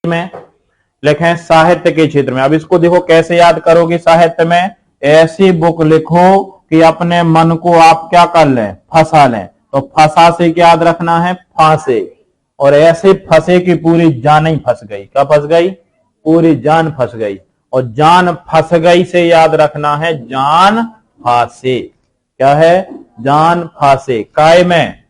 में लिखें साहित्य के क्षेत्र में। अब इसको देखो कैसे याद करोगे साहित्य में, ऐसी बुक लिखो कि अपने मन को आप क्या कर लें, फंसा लें। तो फंसा से क्या याद रखना है, फांसे, और ऐसे फंसे कि पूरी जान ही फंस गई। क्या फंस गई, पूरी जान फंस गई। और जान फंस गई से याद रखना है जान फांसे। क्या है, जान फांसे। काय में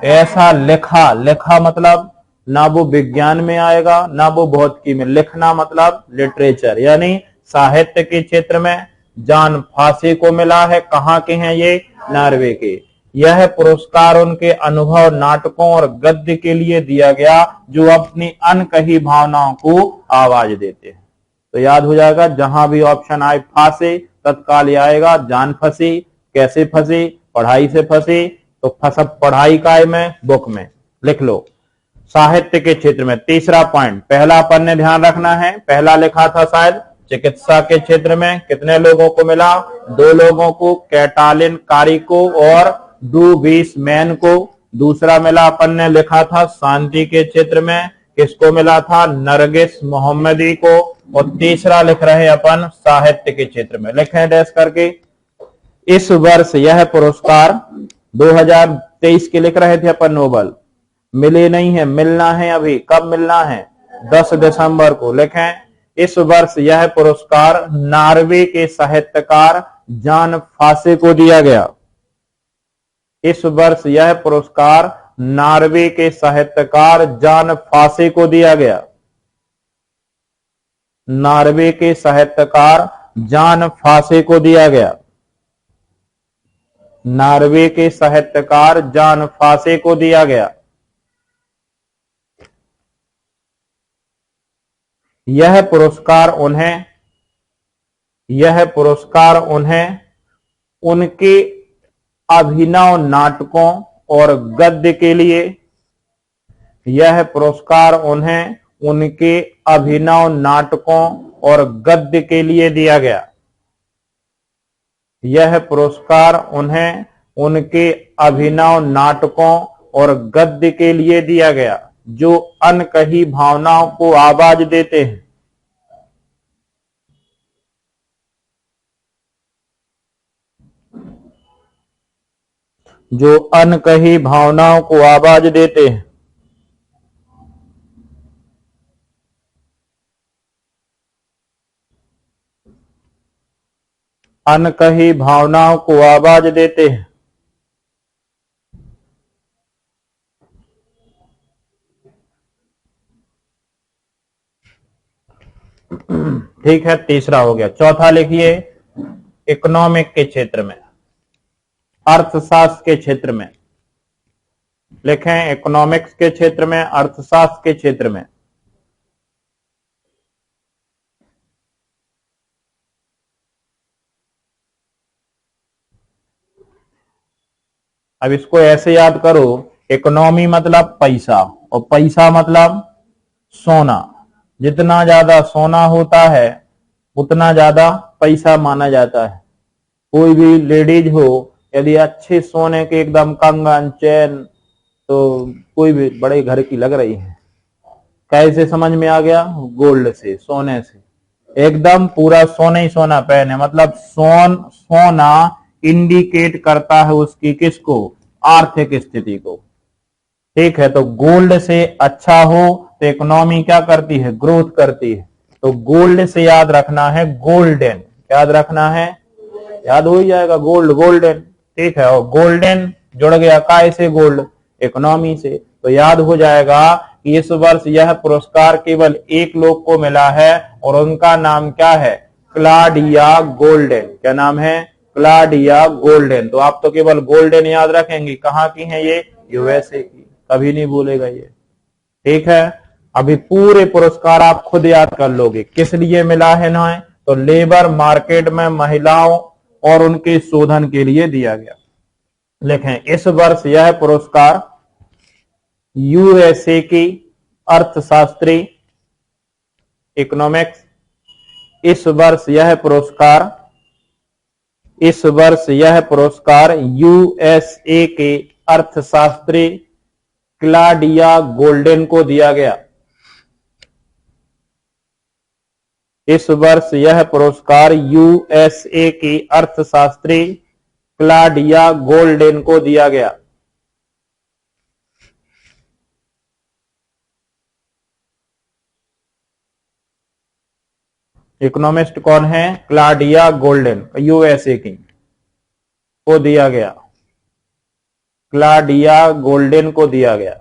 ऐसा लिखा, लिखा मतलब ना वो विज्ञान में आएगा ना वो भौतिकी में, लिखना मतलब लिटरेचर, यानी साहित्य के क्षेत्र में जान फांसे को मिला है। कहां के हैं ये, नॉर्वे के। यह पुरस्कार उनके अनुभव, नाटकों और गद्य के लिए दिया गया जो अपनी अनकही भावनाओं को आवाज देते हैं। तो याद हो जाएगा, जहां भी ऑप्शन आए फांसे, तत्काल ये आएगा जान फंसी। कैसे फंसी, पढ़ाई से फंसी। तो फंसा पढ़ाई काय में, बुक में। लिख लो साहित्य के क्षेत्र में। तीसरा पॉइंट, पहला अपन ने ध्यान रखना है, पहला लिखा था शायद चिकित्सा के क्षेत्र में कितने लोगों को मिला, 2 लोगों को, कैटालिन कारी को और डू बीस मैन को। दूसरा मिला अपन ने लिखा था शांति के क्षेत्र में, किसको मिला था, नरगिस मोहम्मदी को। और तीसरा लिख रहे अपन साहित्य के क्षेत्र में, लिखें डैश करके। इस वर्ष यह पुरस्कार 2023 के लिख रहे थे अपन, नोबल मिले नहीं है, मिलना है अभी। कब मिलना है, 10 दिसंबर को। लिखें इस वर्ष यह पुरस्कार नॉर्वे के साहित्यकार जान फांसे को दिया गया। इस वर्ष यह पुरस्कार नॉर्वे के साहित्यकार जान फांसे को दिया गया। नॉर्वे के साहित्यकार जान फांसे को दिया गया। नॉर्वे के साहित्यकार जान फांसे को दिया गया। यह पुरस्कार उन्हें उनके अभिनव नाटकों और गद्य के लिए, यह पुरस्कार उन्हें उनके अभिनव नाटकों और गद्य के लिए दिया गया। यह पुरस्कार उन्हें उनके अभिनव नाटकों और गद्य के लिए दिया गया जो अनकही भावनाओं को आवाज देते हैं। जो अनकही भावनाओं को आवाज देते हैं। अनकही भावनाओं को आवाज देते हैं। ठीक है, तीसरा हो गया। चौथा लिखिए, इकोनॉमिक के क्षेत्र में, अर्थशास्त्र के क्षेत्र में। लिखें इकोनॉमिक्स के क्षेत्र में, अर्थशास्त्र के क्षेत्र में। अब इसको ऐसे याद करो, इकोनॉमी मतलब पैसा, और पैसा मतलब सोना। जितना ज्यादा सोना होता है उतना ज्यादा पैसा माना जाता है। कोई भी लेडीज हो, यदि अच्छे सोने के एकदम कंगन, चैन, तो कोई भी बड़े घर की लग रही है। कैसे समझ में आ गया, गोल्ड से, सोने से, एकदम पूरा सोना ही सोना पहने, मतलब सोना इंडिकेट करता है उसकी किसको, आर्थिक स्थिति को। ठीक है, तो गोल्ड से अच्छा हो तो इकोनॉमी क्या करती है, ग्रोथ करती है। तो गोल्ड से याद रखना है गोल्डन, याद रखना है, याद हो ही जाएगा गोल्ड, गोल्डन। ठीक है, और गोल्डन जुड़ गया काय से, गोल्ड, इकोनॉमी से। तो याद हो जाएगा कि इस वर्ष यह पुरस्कार केवल एक लोग को मिला है और उनका नाम क्या है, क्लॉडिया गोल्डन। क्या नाम है, क्लॉडिया गोल्डन। तो आप तो केवल गोल्डन याद रखेंगे। कहां की है ये, यूएसए की, कभी नहीं भूलेगा ये। ठीक है, अभी पूरे पुरस्कार आप खुद याद कर लोगे किस लिए मिला है ना, तो लेबर मार्केट में महिलाओं और उनके शोधन के लिए दिया गया। लिखें इस वर्ष यह पुरस्कार यूएसए की अर्थशास्त्री, इकोनॉमिक्स, इस वर्ष यह पुरस्कार यूएसए के अर्थशास्त्री क्लॉडिया गोल्डन को दिया गया। इस वर्ष यह पुरस्कार यूएसए की अर्थशास्त्री क्लॉडिया गोल्डेन को दिया गया। इकोनॉमिस्ट कौन है? क्लॉडिया गोल्डेन, यूएसए की, को दिया गया। क्लॉडिया गोल्डेन को दिया गया।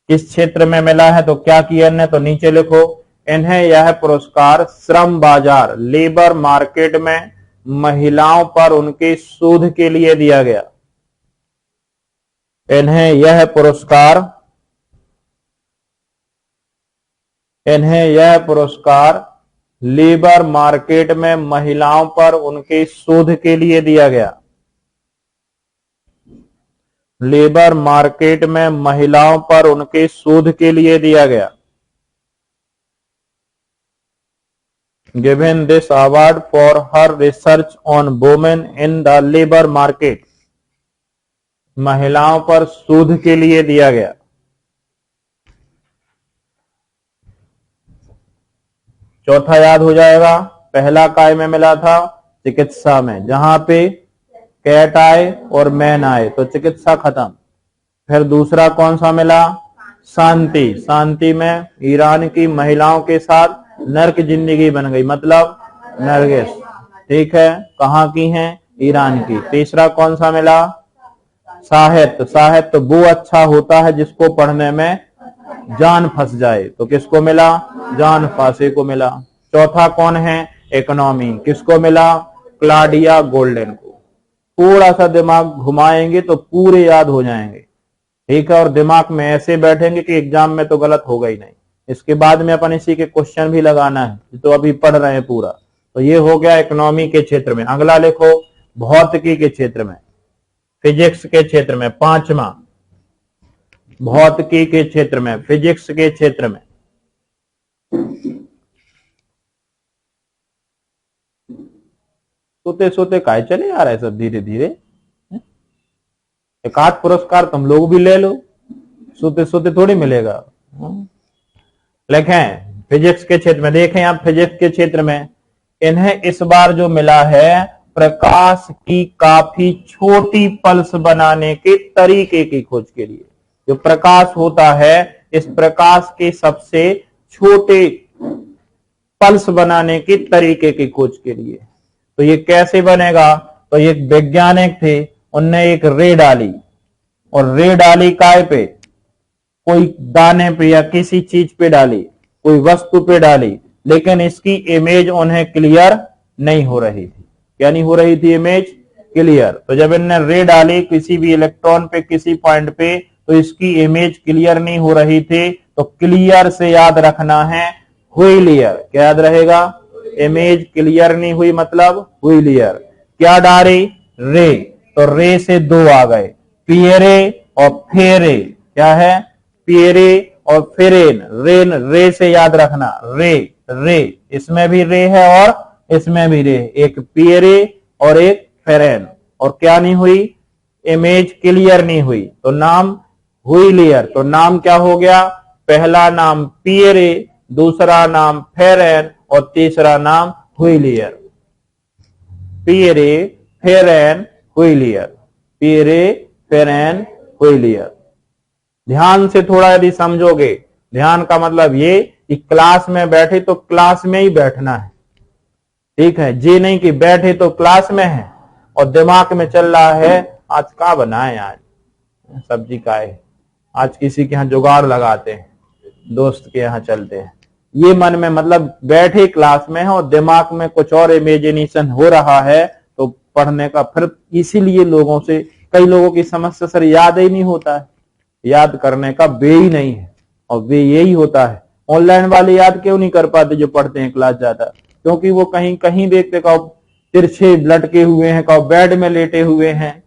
किस क्षेत्र में मिला है तो क्या किया इन्हें, तो नीचे लिखो। इन्हें यह पुरस्कार श्रम बाजार, लेबर मार्केट में महिलाओं पर उनके शोध के लिए दिया गया। इन्हें यह पुरस्कार लेबर मार्केट में महिलाओं पर उनके शोध के लिए दिया गया। लेबर मार्केट में महिलाओं पर उनके शोध के लिए दिया गया। Given this award for her research on women in the labour market, महिलाओं पर शोध के लिए दिया गया। चौथा याद हो जाएगा। पहला काय में मिला था? चिकित्सा में, जहां पे कैट आए और मैन आए तो चिकित्सा खत्म। फिर दूसरा कौन सा मिला? शांति। शांति में ईरान की महिलाओं के साथ नर्क जिंदगी बन गई, मतलब नरगिस। ठीक है, कहां की हैं? ईरान की। तीसरा कौन सा मिला? साहित्य। साहित्य वो अच्छा होता है जिसको पढ़ने में जान फंस जाए, तो किसको मिला? जान फांसे को मिला। चौथा कौन है? इकोनॉमी। किसको मिला? क्लॉडिया गोल्डेन को। थोड़ा सा दिमाग घुमाएंगे तो पूरे याद हो जाएंगे। ठीक है, और दिमाग में ऐसे बैठेंगे कि एग्जाम में तो गलत होगा ही नहीं। इसके बाद में अपन इसी के क्वेश्चन भी लगाना है, तो अभी पढ़ रहे हैं पूरा। तो ये हो गया इकोनॉमी के क्षेत्र में। अगला लिखो भौतिकी के क्षेत्र में, फिजिक्स के क्षेत्र में। पांचवा भौतिकी के क्षेत्र में, फिजिक्स के क्षेत्र में। सोते सोते काय चले आ रहा है सब धीरे धीरे। एक आध पुरस्कार तुम लोग भी ले लो, सोते सोते थोड़ी मिलेगा। लिखें फिजिक्स के क्षेत्र में। देखें आप फिजिक्स के क्षेत्र में इन्हें इस बार जो मिला है प्रकाश की काफी छोटी पल्स बनाने के तरीके की खोज के लिए। जो प्रकाश होता है, इस प्रकाश के सबसे छोटे पल्स बनाने के तरीके की खोज के लिए। तो ये कैसे बनेगा? तो ये वैज्ञानिक थे, उनने एक रे डाली, और रे डाली काय पे? कोई दाने पे या किसी चीज पे डाली, कोई वस्तु पे डाली, लेकिन इसकी इमेज उन्हें क्लियर नहीं हो रही थी। क्या नहीं हो रही थी? Image clear. तो जब इन्होंने रे डाली किसी भी इलेक्ट्रॉन पे, किसी पॉइंट पे, तो इसकी इमेज क्लियर नहीं हो रही थी। तो क्लियर से याद रखना है हुई लियर। क्या याद रहेगा? इमेज क्लियर नहीं हुई मतलब हुई लियर। क्या डाली? रे। तो रे से दो आ गए, पियरे और फेरे। क्या है? पियरे और फेरेन। रेन, रे से याद रखना, रे रे। इसमें भी रे है और इसमें भी रे। एक पियरे और एक फेरेन। और क्या नहीं हुई? इमेज क्लियर नहीं हुई, तो नाम हुई लियर। तो नाम क्या हो गया? पहला नाम पियरे, दूसरा नाम फेरेन और तीसरा नाम हुई लियर। पियरे, फेरेन, हुई लियर। पियरे, फेरेन, हुई लियर। ध्यान से थोड़ा यदि समझोगे, ध्यान का मतलब ये कि क्लास में बैठे तो क्लास में ही बैठना है। ठीक है, जी नहीं कि बैठे तो क्लास में है और दिमाग में चल रहा है आज का बनाए, आज सब्जी का है, आज किसी के यहाँ जुगाड़ लगाते हैं, दोस्त के यहाँ चलते हैं। ये मन में मतलब बैठे क्लास में है और दिमाग में कुछ और इमेजिनेशन हो रहा है, तो पढ़ने का फिर इसीलिए लोगों से, कई लोगों की समस्या सर याद ही नहीं होता है, याद करने का वे ही नहीं है। और वे यही होता है। ऑनलाइन वाले याद क्यों नहीं कर पाते जो पढ़ते हैं क्लास ज्यादा? क्योंकि वो कहीं कहीं देखते कहो तिरछे लटके हुए हैं, कहो बेड में लेटे हुए हैं,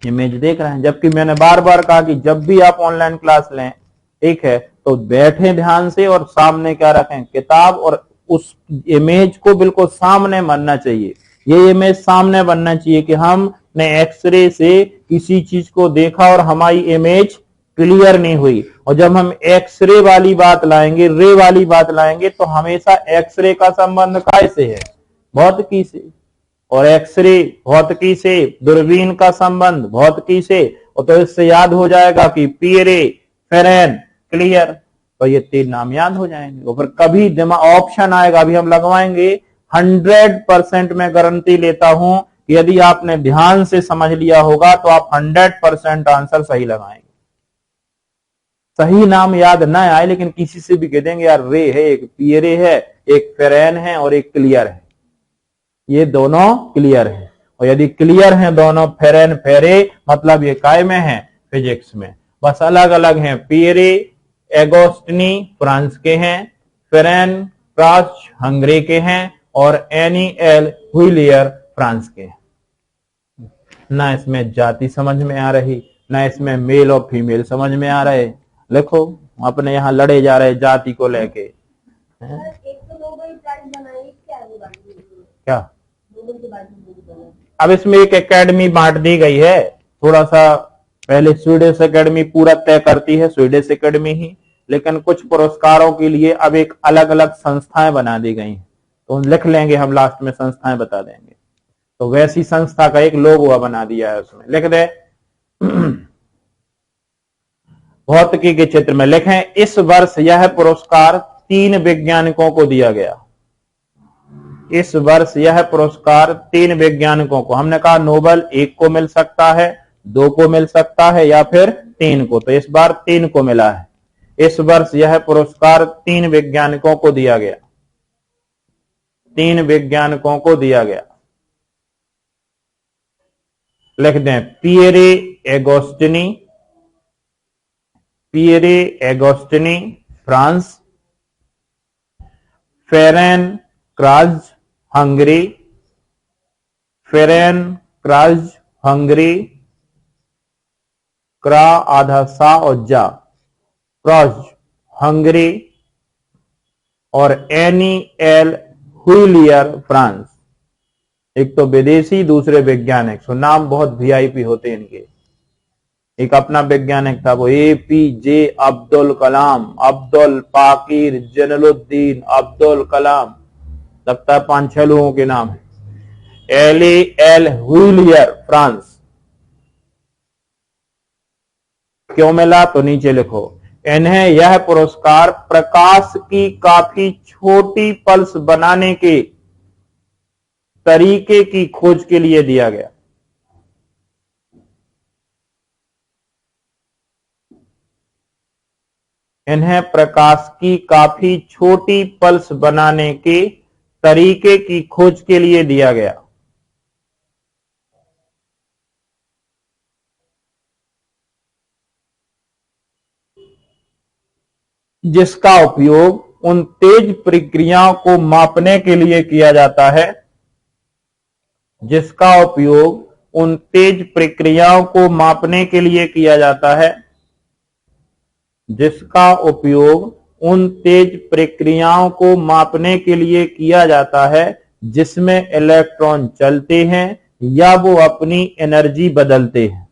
इमेज देख रहे हैं। जबकि मैंने बार बार कहा कि जब भी आप ऑनलाइन क्लास लें, ठीक है, तो बैठे ध्यान से और सामने क्या रखें? किताब, और उस इमेज को बिल्कुल सामने बनना चाहिए। ये इमेज सामने बनना चाहिए कि हमने एक्सरे से किसी चीज को देखा और हमारी इमेज क्लियर नहीं हुई, और जब हम एक्सरे वाली बात लाएंगे, रे वाली बात लाएंगे, तो हमेशा एक्सरे का संबंध कैसे है? भौतिकी से। और एक्सरे भौतिकी से, दूरबीन का संबंध भौतिकी से। और तो इससे याद हो जाएगा कि पीरे, फेरेन, क्लियर, तो ये 3 नाम याद हो जाएंगे। और फिर कभी दिमाग ऑप्शन आएगा, अभी हम लगवाएंगे, 100% मैं गारंटी लेता हूं कि यदि आपने ध्यान से समझ लिया होगा तो आप 100% आंसर सही लगाएंगे। सही नाम याद ना आए लेकिन किसी से भी कह देंगे यार रे है, एक पीरे है, एक फेरेन है और एक क्लियर है, ये दोनों क्लियर है। और यदि क्लियर हैं दोनों फेरेन फेरे, मतलब ये काय में है? फिजिक्स में। बस अलग अलग हैं। पियरे एगोस्टिनी फ्रांस के हैं, फेरेन क्राच हंगरी के हैं और एनी एल हुइलियर फ्रांस के हैं। ना इसमें जाति समझ में आ रही, ना इसमें मेल और फीमेल समझ में आ रहे। लिखो, अपने यहां लड़े जा रहे जाति को लेके। क्या अब इसमें एक एकेडमी बांट दी गई है, थोड़ा सा पहले स्वीडिश एकेडमी पूरा तय करती है, स्वीडिश एकेडमी ही, लेकिन कुछ पुरस्कारों के लिए अब एक अलग अलग संस्थाएं बना दी गई हैं, तो लिख लेंगे हम, लास्ट में संस्थाएं बता देंगे। तो वैसी संस्था का एक लोगो बना दिया है, उसमें लिख दे। भौतिकी के क्षेत्र में लिखें, इस वर्ष यह पुरस्कार 3 वैज्ञानिकों को दिया गया। इस वर्ष यह पुरस्कार 3 वैज्ञानिकों को, हमने कहा नोबेल 1 को मिल सकता है, 2 को मिल सकता है या फिर 3 को, तो इस बार 3 को मिला है। इस वर्ष यह पुरस्कार 3 वैज्ञानिकों को दिया गया। 3 वैज्ञानिकों को दिया गया। लिख दें, Pierre Agostini, Pierre Agostini France, Ferenc Krausz Hungary, Ferenc Krausz Hungary, क्रा आधा सा और जा, क्राज हंगरी और एनी एल हुइलियर फ्रांस। एक तो विदेशी, दूसरे वैज्ञानिक, सो नाम बहुत वीआईपी होते हैं इनके। एक अपना वैज्ञानिक था, वो APJ अब्दुल कलाम, अब्दुल पाकिर जलालुद्दीन अब्दुल कलाम, लगता है 5-6 लोगों के नाम है। L'Huillier France. क्यों मिला? तो नीचे लिखो, इन्हें यह पुरस्कार प्रकाश की काफी छोटी पल्स बनाने के तरीके की खोज के लिए दिया गया। इन्हें प्रकाश की काफी छोटी पल्स बनाने के तरीके की खोज के लिए दिया गया। जिसका उपयोग उन तेज प्रक्रियाओं को मापने के लिए किया जाता है, जिसका उपयोग उन तेज प्रक्रियाओं को मापने के लिए किया जाता है, जिसका उपयोग उन तेज प्रक्रियाओं को मापने के लिए किया जाता है जिसमें इलेक्ट्रॉन चलते हैं या वो अपनी एनर्जी बदलते हैं।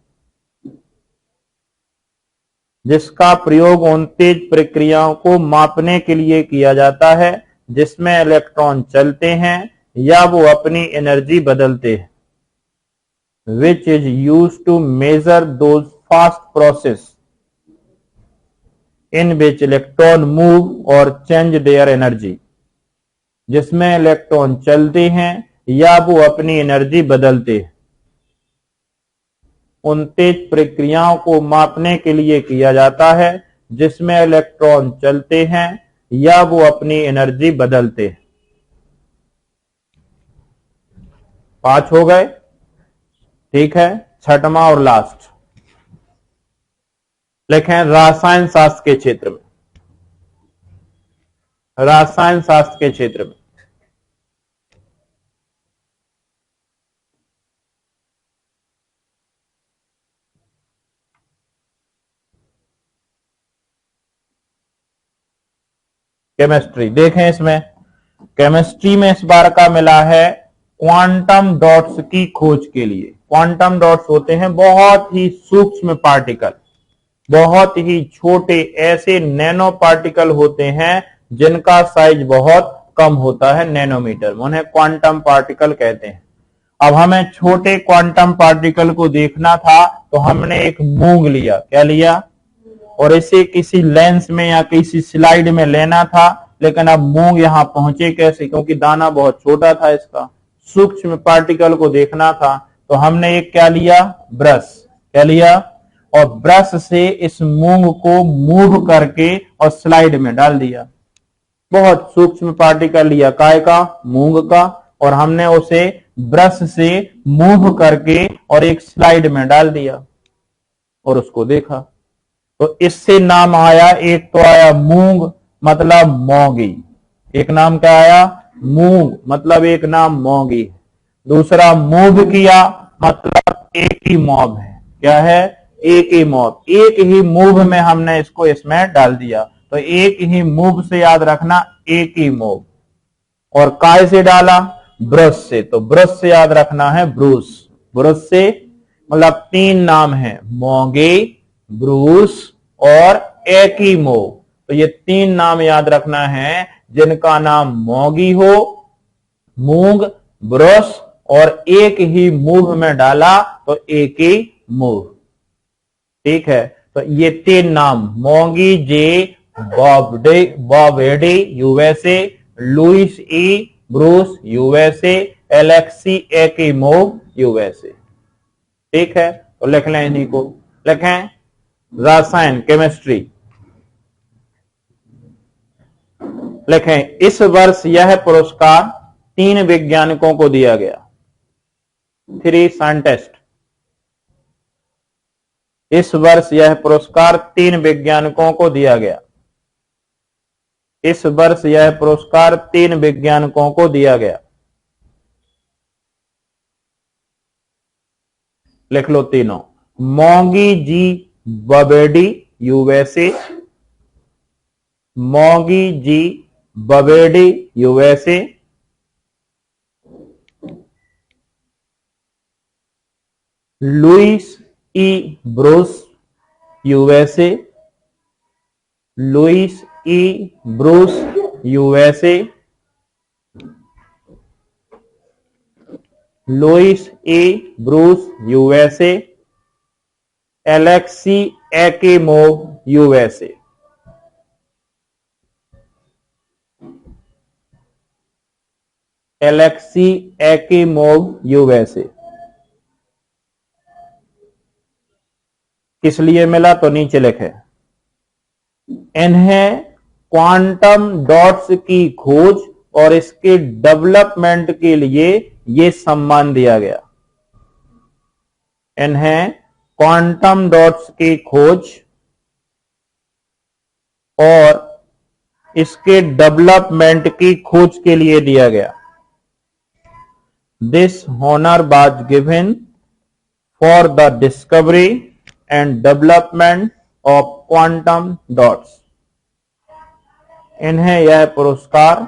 जिसका प्रयोग उन तेज प्रक्रियाओं को मापने के लिए किया जाता है जिसमें इलेक्ट्रॉन चलते हैं या वो अपनी एनर्जी बदलते हैं। Which is used to measure those fast process in which electron move or change their energy, जिसमें इलेक्ट्रॉन चलते हैं या वो अपनी एनर्जी बदलते हैं। उन तेज प्रक्रियाओं को मापने के लिए किया जाता है जिसमें इलेक्ट्रॉन चलते हैं या वो अपनी एनर्जी बदलते हैं। 5 हो गए, ठीक है। 6वां और लास्ट लिखें, रसायन शास्त्र के क्षेत्र में, रसायन शास्त्र के क्षेत्र में केमिस्ट्री देखें। इसमें केमिस्ट्री में इस बार का मिला है क्वांटम डॉट्स की खोज के लिए। क्वांटम डॉट्स होते हैं बहुत ही सूक्ष्म पार्टिकल, बहुत ही छोटे ऐसे नैनो पार्टिकल होते हैं जिनका साइज बहुत कम होता है, नैनोमीटर, उन्हें क्वांटम पार्टिकल कहते हैं। अब हमें छोटे क्वांटम पार्टिकल को देखना था तो हमने एक मूंग लिया, क्या लिया, और इसे किसी लेंस में या किसी स्लाइड में लेना था, लेकिन अब मूंग यहां पहुंचे कैसे, क्योंकि दाना बहुत छोटा था इसका। सूक्ष्म पार्टिकल को देखना था तो हमने एक क्या लिया, ब्रश, क्या लिया, और ब्रश से इस मूंग को मूव करके और स्लाइड में डाल दिया। बहुत सूक्ष्म पार्टिकल लिया, काय का, मूंग का, और हमने उसे ब्रश से मूव करके और एक स्लाइड में डाल दिया और उसको देखा। तो इससे नाम आया, एक तो आया मूंग मतलब मौगी, एक नाम क्या आया, मूंग मतलब एक नाम मौगी, दूसरा मूव किया मतलब एक ही मॉब है, क्या है, एक ही मॉब, एक ही मूव में हमने इसको इसमें डाल दिया। तो एक ही मूव से याद रखना, एक ही मूव। और काय से डाला, ब्रश से, तो ब्रश से याद रखना है ब्रूस, ब्रश से, मतलब तीन नाम है, मौगे, ब्रूस और एकीमो। तो ये तीन नाम याद रखना है जिनका नाम मौगी हो, मूंग, ब्रश और एक ही मूव में डाला तो एक ही मूव। ठीक है, तो ये तीन नाम, मौगी जे बॉबेडी USA, Louis E Brus USA, Alexei Ekimov USA. ठीक है, तो लिख लें इन्हीं को, लिखें रसायन केमिस्ट्री, लिखें इस वर्ष यह पुरस्कार 3 वैज्ञानिकों को दिया गया, 3 साइंटिस्ट। इस वर्ष यह पुरस्कार 3 वैज्ञानिकों को दिया गया, इस वर्ष यह पुरस्कार 3 वैज्ञानिकों को दिया गया। लिख लो तीनों, मौगी G Bawendi USA, Moungi G Bawendi USA, Louis E Brus USA, Louis E Brus USA, Louis E Brus USA, Alexei Ekimov USA. Alexei Ekimov USA. किस लिए मिला तो नीचे लिखे, इन्हें क्वांटम डॉट्स की खोज और इसके डेवलपमेंट के लिए यह सम्मान दिया गया। इन्हें क्वांटम डॉट्स की खोज और इसके डेवलपमेंट की खोज के लिए दिया गया। This honor was given for the discovery and development of quantum dots। इन्हें यह पुरस्कार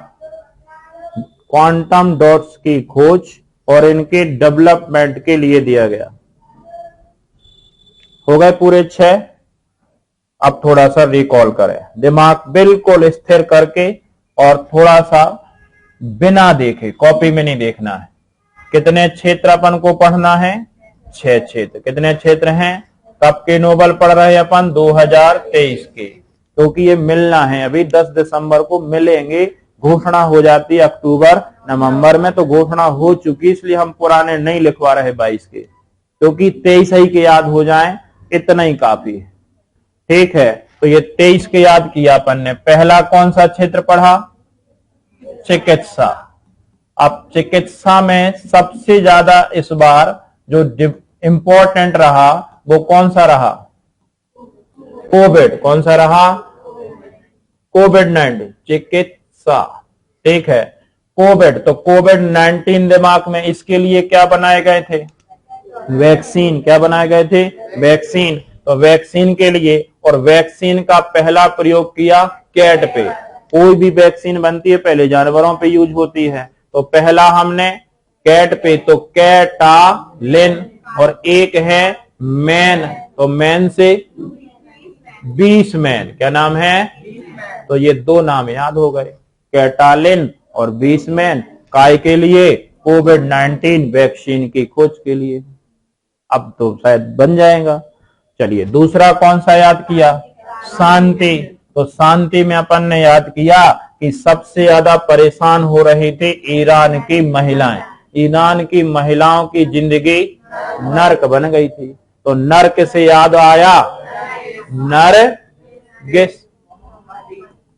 क्वांटम डॉट्स की खोज और इनके डेवलपमेंट के लिए दिया गया। हो गए पूरे 6। अब थोड़ा सा रिकॉल करें, दिमाग बिल्कुल स्थिर करके और थोड़ा सा बिना देखे, कॉपी में नहीं देखना है। कितने क्षेत्र अपन को पढ़ना है, 6 क्षेत्र। कितने क्षेत्र हैं, कब के नोबेल पढ़ रहे हैं अपन, 2023 के, क्योंकि ये मिलना है, अभी 10 दिसंबर को मिलेंगे, घोषणा हो जाती है अक्टूबर नवंबर में, तो घोषणा हो चुकी, इसलिए हम पुराने नहीं लिखवा रहे 22 के, क्योंकि 23 ही के याद हो जाएं, इतना ही काफी है। ठीक है, तो ये 23 के याद किया अपन ने। पहला कौन सा क्षेत्र पढ़ा, चिकित्सा। अब चिकित्सा में सबसे ज्यादा इस बार जो इंपॉर्टेंट रहा वो कौन सा रहा, कोविड। कौन सा रहा, कोविड-19, चिकित्सा। ठीक है, कोविड, तो कोविड-19 दिमाग में, इसके लिए क्या बनाए गए थे, वैक्सीन। क्या बनाए गए थे, वैक्सीन। तो वैक्सीन के लिए, और वैक्सीन का पहला प्रयोग किया कैट पे। कोई भी वैक्सीन बनती है पहले जानवरों पे यूज होती है, तो पहला हमने कैट पे, तो कैटालिन, और एक है मैन, तो मैन से बीसमैन। क्या नाम है? तो ये दो नाम याद हो गए, कैटालिन और बीसमैन। काय के लिए? कोविड-19 वैक्सीन की खोज के लिए। अब तो शायद बन जाएगा। चलिए दूसरा कौन सा याद किया? शांति। तो शांति में अपन ने याद किया कि सबसे ज्यादा परेशान हो रही थी ईरान की महिलाएं। ईरान की महिलाओं की जिंदगी नर्क बन गई थी। तो नर्क से याद आया नरगिस।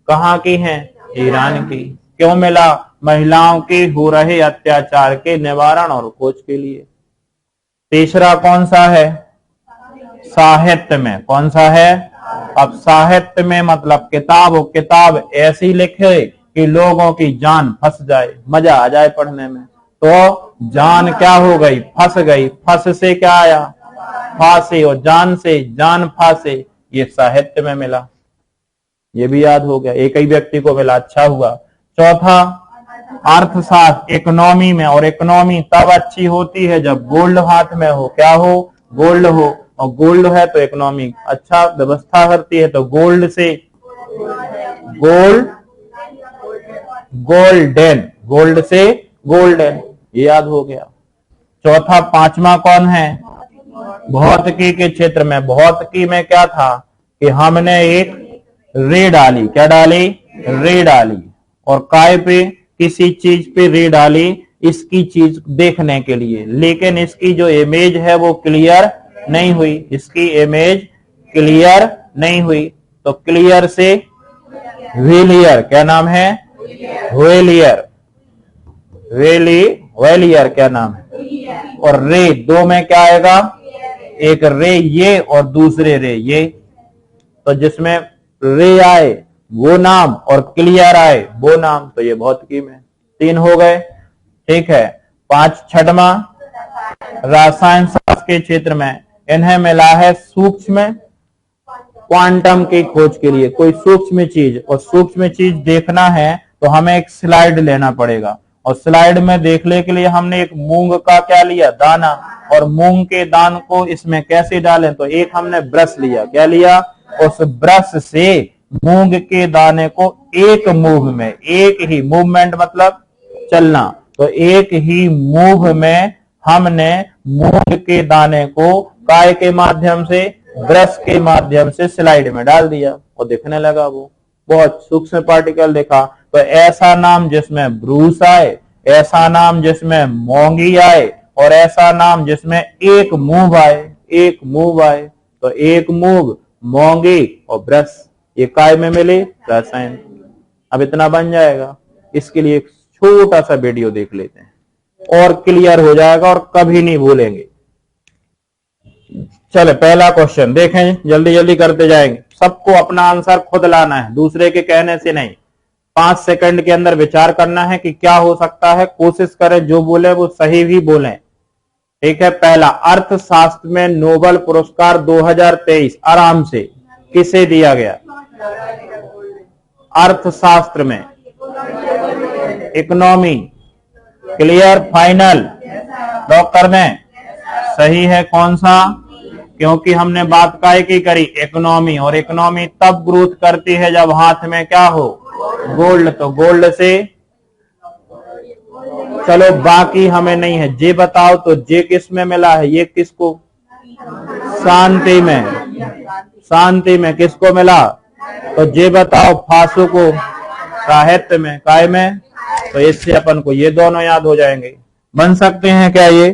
कहाँ की हैं? ईरान की। क्यों मिला? महिलाओं के हो रहे अत्याचार के निवारण और खोज के लिए। तीसरा कौन सा है? साहित्य में। कौन सा है? अब साहित्य में मतलब किताब ऐसी लिखे कि लोगों की जान फंस जाए, मजा आ जाए पढ़ने में। तो जान क्या हो गई? फंस गई। फंस से क्या आया? फांसी। और जान से जान फांसे, ये साहित्य में मिला। ये भी याद हो गया, एक ही व्यक्ति को मिला, अच्छा हुआ। चौथा अर्थशास्त्र, इकोनॉमी में। और इकोनॉमी तब अच्छी होती है जब गोल्ड हाथ में हो। क्या हो? गोल्ड हो। और गोल्ड है तो इकोनॉमी अच्छा व्यवस्था करती है। तो गोल्ड से गोल्डन, गोल्ड से गोल्डन, ये याद हो गया। चौथा पांचवा कौन है? भौतिकी के क्षेत्र में। भौतिकी में क्या था कि हमने एक रे डाली। क्या डाली? रे डाली। और काय पे? किसी चीज पे रे डाली, इसकी चीज देखने के लिए, लेकिन इसकी जो इमेज है वो क्लियर नहीं हुई। इसकी इमेज क्लियर नहीं हुई। तो क्लियर से व्हेलियर। क्या नाम है? व्हेलियर। व्हेलियर क्या नाम है? और रे दो में क्या आएगा? एक रे ये और दूसरे रे ये। तो जिसमें रे आए वो नाम और क्लियर आए वो नाम। तो ये भौतिकी में तीन हो गए। ठीक है। छठवां रसायन शास्त्र के क्षेत्र में। इन्हें मिला है सूक्ष्म क्वांटम की खोज के लिए। कोई सूक्ष्म चीज, और सूक्ष्म चीज देखना है तो हमें एक स्लाइड लेना पड़ेगा। और स्लाइड में देखने के लिए हमने एक मूंग का क्या लिया? दाना। और मूंग के दान को इसमें कैसे डालें? तो एक हमने ब्रश लिया। क्या लिया? उस ब्रश से मूंग के दाने को एक मूव में, एक ही मूवमेंट मतलब चलना, तो एक ही मूव में हमने मूंग के दाने को काय के माध्यम से, ब्रश के माध्यम से स्लाइड में डाल दिया और दिखने लगा। वो बहुत सूक्ष्म पार्टिकल देखा। तो ऐसा नाम जिसमें ब्रूस आए, ऐसा नाम जिसमें मोंगी आए, और ऐसा नाम जिसमें एक मूव आए, एक मूव आए। तो एक मूव, मोंगी और ब्रश, ये काय में मिले? रसायन। अब इतना बन जाएगा। इसके लिए एक छोटा सा वीडियो देख लेते हैं और क्लियर हो जाएगा और कभी नहीं भूलेंगे। चले पहला क्वेश्चन देखें, जल्दी जल्दी करते जाएंगे। सबको अपना आंसर खुद लाना है, दूसरे के कहने से नहीं। 5 सेकंड के अंदर विचार करना है कि क्या हो सकता है। कोशिश करें जो बोले वो सही भी बोले। ठीक है। पहला, अर्थशास्त्र में नोबेल पुरस्कार 2023 आराम से किसे दिया गया? अर्थशास्त्र में। इकोनॉमी। क्लियर? फाइनल? डॉक्टर में? सही है। कौन सा? क्योंकि हमने बात काय की करी? इकोनॉमी। और इकोनॉमी तब ग्रोथ करती है जब हाथ में क्या हो? गोल्ड। तो गोल्ड से। चलो बाकी हमें नहीं है। जे बताओ तो जे किस में मिला है? ये किसको? शांति में। शांति में किसको मिला? तो जे बताओ फासु को। साहित्य में। काय में? तो इससे अपन को ये दोनों याद हो जाएंगे। बन सकते हैं क्या ये?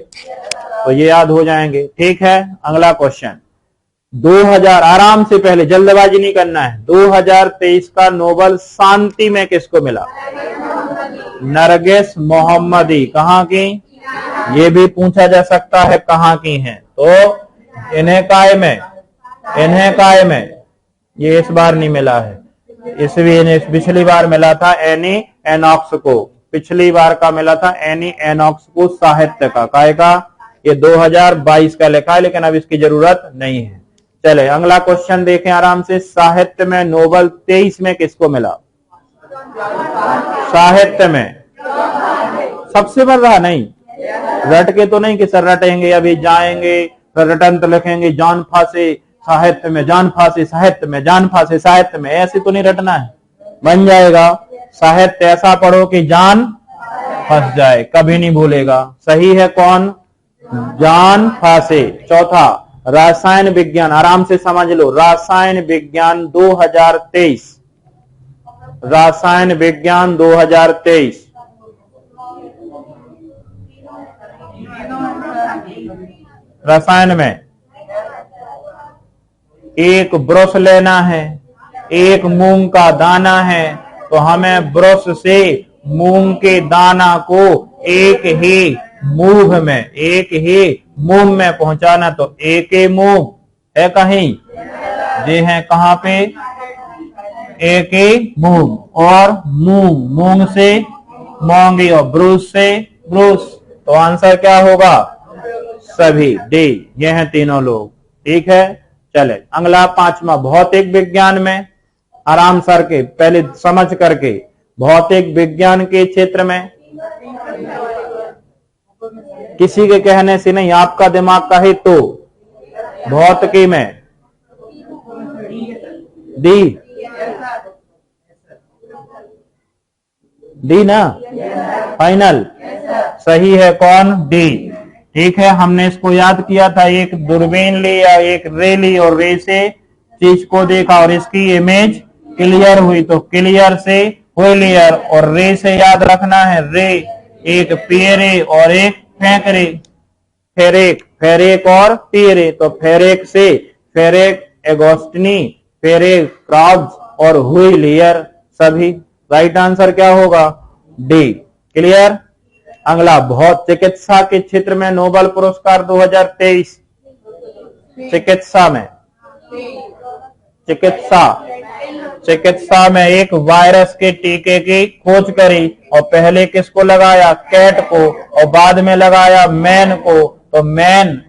तो ये याद हो जाएंगे। ठीक है। अगला क्वेश्चन 2000, आराम से, पहले जल्दबाजी नहीं करना है। 2023 का नोबेल शांति में किसको मिला? नरगिस मोहम्मदी। कहाँ की? ये भी पूछा जा सकता है कहाँ की हैं। तो इन्हें काय में, इन्हें काय में, ये इस बार नहीं मिला है। इसलिए पिछली बार मिला था एनी एनॉक्स को, पिछली बार का मिला था एनी एनॉक्स को साहित्य का। काय का? ये 2022 का लिखा है, लेकिन अब इसकी जरूरत नहीं है। चले अगला क्वेश्चन देखें आराम से। साहित्य में नोबेल 23 में किसको मिला? साहित्य में सबसे बढ़ रहा नहीं, रट के तो नहीं कि सर रटेंगे अभी जाएंगे फिर रटंत लिखेंगे जान फांसे, साहित्य में जान फांसी, साहित्य में जान फांसी, साहित्य में, ऐसे तो नहीं रटना है, बन जाएगा। साहित्य ऐसा पढ़ो कि जान फंस जाए, कभी नहीं भूलेगा। सही है कौन? जान फांसे। चौथा, रसायन विज्ञान, आराम से समझ लो, रसायन विज्ञान 2023, रसायन विज्ञान 2023। रसायन में एक ब्रश लेना है, एक मूंग का दाना है, तो हमें ब्रश से मूंग के दाना को एक ही मुंह में पहुंचाना। तो एक ही मुंह है कहीं, ये है कहां पे? एक ही मुंह। और मूंग से मूंगी और ब्रुश से ब्रुश, तो आंसर क्या होगा? सभी डी। ये हैं तीनों लोग। ठीक है, चले अगला पांचवा, भौतिक विज्ञान में आराम सर के पहले समझ करके, भौतिक विज्ञान के क्षेत्र में किसी के कहने से नहीं, आपका दिमाग का ही तो, भौतिकी में डी, डी ना फाइनल? सही है कौन? डी। ठीक है, हमने इसको याद किया था, एक दूरबीन ली या एक रे ली और रे से चीज को देखा और इसकी इमेज क्लियर हुई, तो क्लियर से हुई क्लियर, और रे से याद रखना है रे, एक पी रे और एक फेंक रे, फेरेक, फेरेक और पी रे, तो फेरेक से फेरेक एगोस्टनी, फेरेक क्राउड्स और हुई लेयर, सभी। राइट आंसर क्या होगा? डी। क्लियर? अगला, बहुत चिकित्सा के क्षेत्र में नोबेल पुरस्कार 2023, चिकित्सा में, चिकित्सा में एक वायरस के टीके की खोज करी, और पहले किसको लगाया? कैट को, और बाद में लगाया मैन को, तो मैन,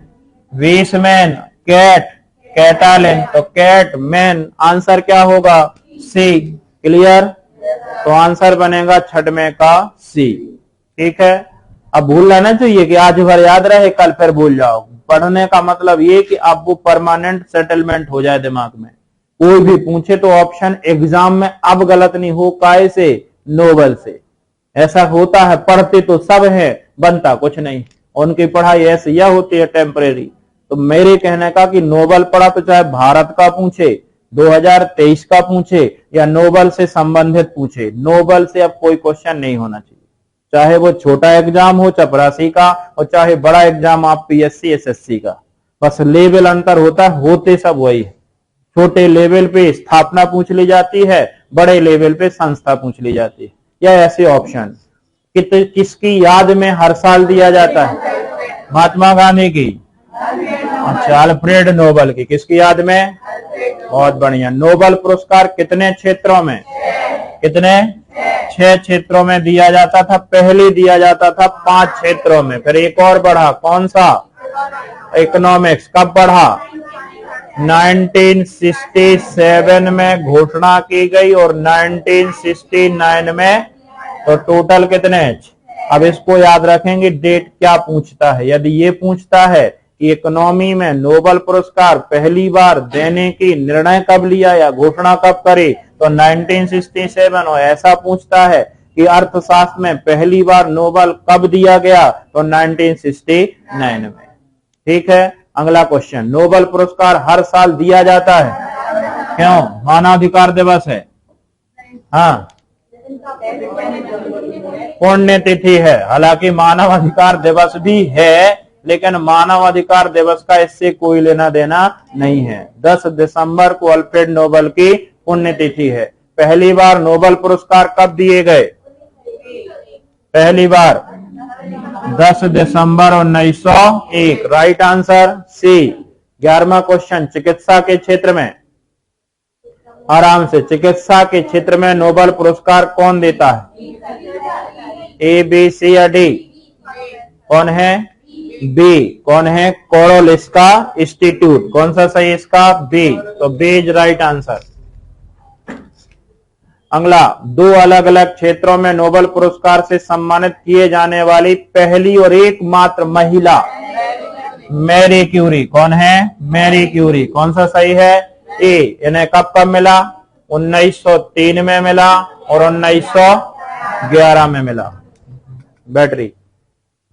वीसमैन, कैट, कैटालिन, तो कैट मैन। आंसर क्या होगा? सी। क्लियर? तो आंसर बनेगा छठवें का सी। ठीक है, अब भूलना ना चाहिए कि आज भर याद रहे कल फिर भूल जाओ। पढ़ने का मतलब ये कि अब वो परमानेंट सेटलमेंट हो जाए दिमाग में, कोई भी पूछे तो ऑप्शन एग्जाम में अब गलत नहीं हो, काय से? नोबेल से। ऐसा होता है, पढ़ते तो सब है, बनता कुछ नहीं, उनकी पढ़ाई ऐसी यह होती है टेम्परेरी। तो मेरे कहने का कि नोबेल पढ़ा तो चाहे भारत का पूछे, 2023 का पूछे, या नोबेल से संबंधित पूछे, नोबेल से अब कोई क्वेश्चन नहीं होना चाहिए, चाहे वो छोटा एग्जाम हो चपरासी का, और चाहे बड़ा एग्जाम आप पीएससी एसएससी का। बस लेवल अंतर होता है, होते सब वही है। छोटे लेवल पे स्थापना पूछ ली जाती है, बड़े लेवल पे संस्था पूछ ली जाती है, या ऐसे ऑप्शन। किसकी याद में हर साल दिया जाता है? महात्मा गांधी की। अच्छा, अल्फ्रेड नोबेल की। किसकी याद में? बहुत बढ़िया। नोबेल पुरस्कार कितने क्षेत्रों में? कितने? 6 क्षेत्रों में दिया जाता था, पहले दिया जाता था 5 क्षेत्रों में, फिर एक और बढ़ा, कौन सा? इकोनॉमिक्स। कब बढ़ा? 1967 में घोषणा की गई और 1969 में, तो टोटल कितने? अब इसको याद रखेंगे, डेट क्या पूछता है। यदि ये पूछता है कि इकोनॉमी में नोबेल पुरस्कार पहली बार देने की निर्णय कब लिया या घोषणा कब करे, तो 1967, और ऐसा पूछता है कि अर्थशास्त्र में पहली बार नोबेल कब दिया गया, तो 1969 में। ठीक है, अगला क्वेश्चन, नोबेल पुरस्कार हर साल दिया जाता है, क्यों? मानवाधिकार दिवस है, हाँ, पुण्य तिथि है। हालांकि मानवाधिकार दिवस भी है, लेकिन मानवाधिकार दिवस का इससे कोई लेना देना नहीं है। 10 दिसंबर को अल्फ्रेड नोबेल की पुण्यतिथि है। पहली बार नोबेल पुरस्कार कब दिए गए? पहली बार 10 दिसंबर 1901। Right answer C. 11वां क्वेश्चन, चिकित्सा के क्षेत्र में, आराम से, चिकित्सा के क्षेत्र में नोबेल पुरस्कार कौन देता है? ए, बी, सी या डी? कौन है? बी। कौन है? कोरोलिस्का इंस्टीट्यूट। कौन सा सही इसका? बी। तो बी इज राइट आंसर। अगला, 2 अलग अलग क्षेत्रों में नोबेल पुरस्कार से सम्मानित किए जाने वाली पहली और एकमात्र महिला। Marie Curie. कौन है? Marie Curie. कौन सा सही है? ए। इन्हें कब कब मिला? 1903 में मिला और 1911 में मिला। बैटरी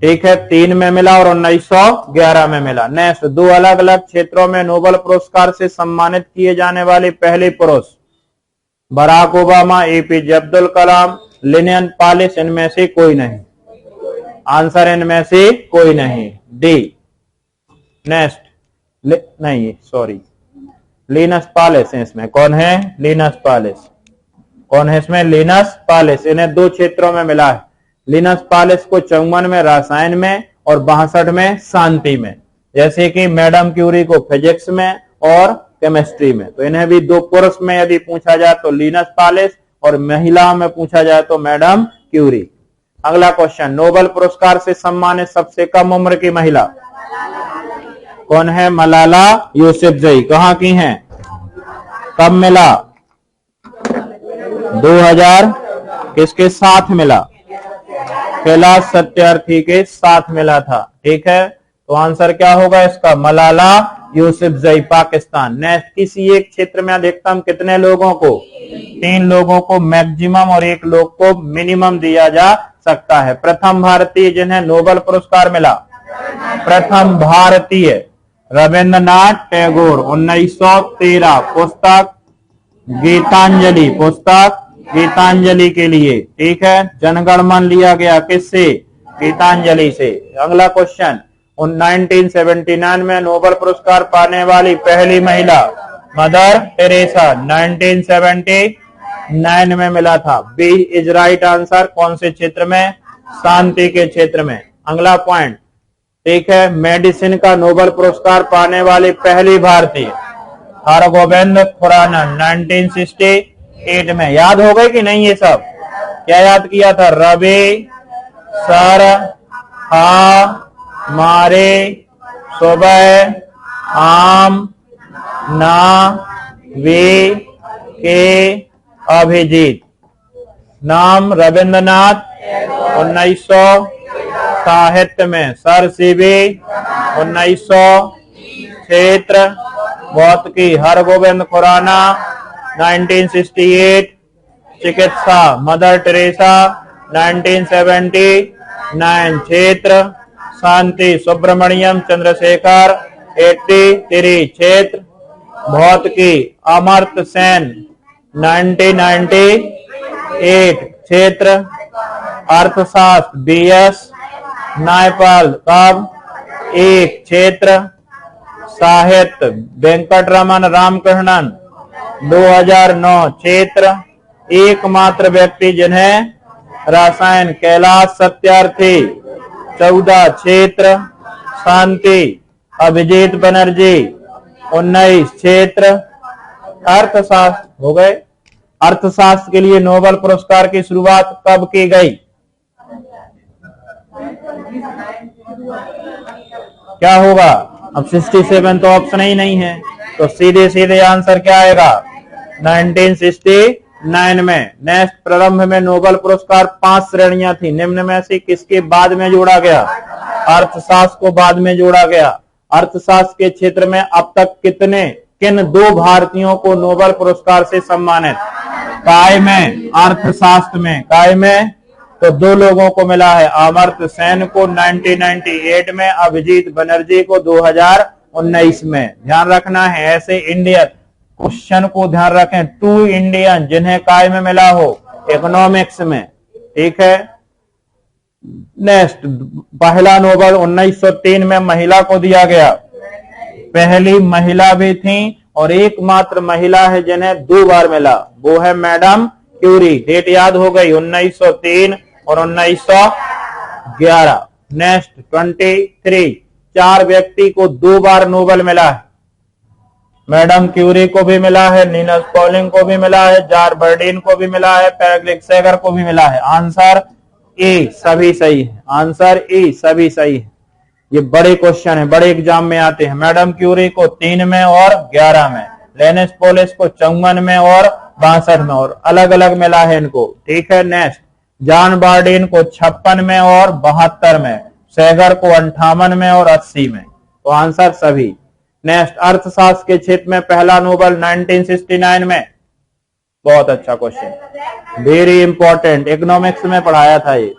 ठीक है, 3 में मिला और 1911 में मिला। नेक्स्ट, 2 अलग अलग क्षेत्रों में नोबेल पुरस्कार से सम्मानित किए जाने वाले पहले पुरुष, बराक ओबामा, एपीजे अब्दुल कलाम, लिनियन पॉलिस। इनमें से कोई नहीं। आंसर इनमें से कोई नहीं, डी। नेक्स्ट, नहीं सॉरी, लिनस पॉलिस है इसमें। कौन है? Linus Pauling. कौन है इसमें? Linus Pauling. इन्हें 2 क्षेत्रों में मिला है। लिनस पॉलिस को 54 में रसायन में और 62 में शांति में, जैसे कि मैडम क्यूरी को फिजिक्स में और केमिस्ट्री में। तो इन्हें भी 2 पुरुष में यदि पूछा जाए तो लिनस पॉलिस, और महिला में पूछा जाए तो मैडम क्यूरी। अगला क्वेश्चन, नोबेल पुरस्कार से सम्मानित सबसे कम उम्र की महिला कौन है? मलाला यूसुफजई। कहां की हैं? कब मिला? 2000 किसके साथ मिला? कैलाश सत्यार्थी के साथ मिला था। ठीक है, तो आंसर क्या होगा इसका? मलाला यूसुफजई, पाकिस्तान। नेक्स्ट, किसी एक क्षेत्र में अधिकतम कितने लोगों को? 3 लोगों को मैक्सिमम और 1 लोग को मिनिमम दिया जा सकता है। प्रथम भारतीय जिन्हें नोबेल पुरस्कार मिला, प्रथम भारतीय रविंद्रनाथ टैगोर, 1913। पुस्तक गीतांजलि, पुस्तक गीतांजलि के लिए। ठीक है, जनगण मन लिया गया किससे? गीतांजलि से। अगला क्वेश्चन, 1979 में नोबेल पुरस्कार पाने वाली पहली महिला मदर टेरेसा, 1979 में मिला था। B is right answer. कौन से क्षेत्र में? शांति के क्षेत्र में। अगला पॉइंट, ठीक है, मेडिसिन का नोबेल पुरस्कार पाने वाली पहली भारतीय हरगोविंद खुराना, 1968 में। याद हो गए कि नहीं ये सब? क्या याद किया था? रवि सर मारे सुबह आम ना वे के अभिजीत। नाम रविंद्रनाथ, 1900। साहित्य में सर सीवी, 1900। क्षेत्र भौतिकी हरगोविंद खुराना, 1968। चिकित्सा मदर टेरेसा, 1979। क्षेत्र शांति सुब्रमण्यम चंद्रशेखर, 83। क्षेत्र भौतिकी अमर्त्य सेन, 1998। क्षेत्र अर्थशास्त्र BS नायपाल, कब? 1। क्षेत्र साहित्य वेंकटरमन रामकृष्णन, 2009। क्षेत्र एकमात्र व्यक्ति जिन्हें रसायन कैलाश सत्यार्थी, 14। क्षेत्र शांति अभिजीत बनर्जी, 19। क्षेत्र अर्थशास्त्र। हो गए। अर्थशास्त्र के लिए नोबेल पुरस्कार की शुरुआत कब की गई? क्या होगा? अब 67 तो ऑप्शन ही नहीं है, तो सीधे सीधे आंसर क्या आएगा? 1969 में। नेक्स्ट, प्रारंभ में नोबेल पुरस्कार 5 श्रेणियां थी, निम्न में से किसके बाद में जोड़ा गया? अर्थशास्त्र को बाद में जोड़ा गया। अर्थशास्त्र के क्षेत्र में अब तक किन 2 भारतीयों को नोबेल पुरस्कार से सम्मानित? काय में, अर्थशास्त्र में, काय में तो 2 लोगों को मिला है। अमर्त्य सेन को 1998 में, अभिजीत बनर्जी को 2019 में। ध्यान रखना है, ऐसे इंडियन क्वेश्चन को ध्यान रखें। 2 इंडियन जिन्हें काय में मिला हो इकोनॉमिक्स में। ठीक है, नेक्स्ट, पहला नोबेल 1903 में महिला को दिया गया। पहली महिला भी थी और एकमात्र महिला है जिन्हें 2 बार मिला, वो है मैडम क्यूरी। डेट याद हो गई, 1903 और 1911। नेक्स्ट, 23, 4 व्यक्ति को 2 बार नोबेल मिला है। मैडम क्यूरी को भी मिला है, नीनस पॉलिंग को भी मिला है, जॉर्ज बर्डीन को भी मिला है, पेरेग्लिक सेगर को भी मिला है। आंसर ए, सभी सही है। आंसर ए, सभी सही है। ये बड़े क्वेश्चन है, बड़े एग्जाम में आते हैं। मैडम क्यूरी को 3 में और 11 में, लिनस पॉलिस को 54 में और 62 में, और अलग अलग मिला है इनको। ठीक है, नेक्स्ट, जॉन बार्डिन को 56 में और 72 में, सेगर को 58 में और 80 में। तो आंसर सभी। नेक्स्ट, अर्थशास्त्र के क्षेत्र में पहला नोबेल 1969 में। बहुत अच्छा क्वेश्चन, वेरी इंपॉर्टेंट, इकोनॉमिक्स में पढ़ाया था ये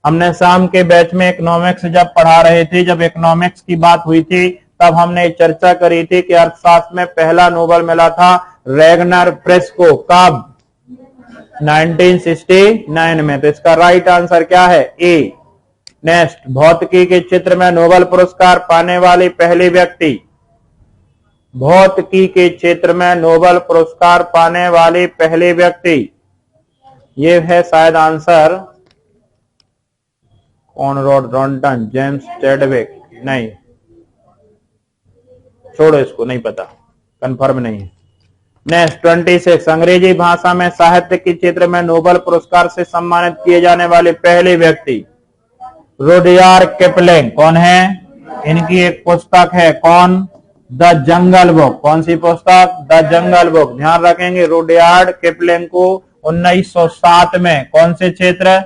हमने। शाम के बैच में इकोनॉमिक्स जब पढ़ा रहे थे, जब इकोनॉमिक्स की बात हुई थी, तब हमने चर्चा करी थी कि अर्थशास्त्र में पहला नोबेल मिला था रैगनर प्रेस को। कब? 1969 में। तो इसका राइट आंसर क्या है? ए। नेक्स्ट, भौतिकी के क्षेत्र में नोबेल पुरस्कार पाने वाली पहली व्यक्ति। भौतिकी के क्षेत्र में नोबेल पुरस्कार पाने वाली पहली व्यक्ति, ये है शायद आंसर कॉनराड रॉन्टन, जेम्स चैडविक, नहीं, छोड़ो इसको, नहीं पता, कंफर्म नहीं है। नेक्स्ट 26, अंग्रेजी भाषा में साहित्य के क्षेत्र में नोबेल पुरस्कार से सम्मानित किए जाने वाले पहले व्यक्ति रुडयार्ड किपलिंग। कौन है? इनकी एक पुस्तक है, कौन? The jungle book. कौन सी पुस्तक? The jungle book. ध्यान रखेंगे, रुडयार्ड किपलिंग को 1907 में कौन से क्षेत्र?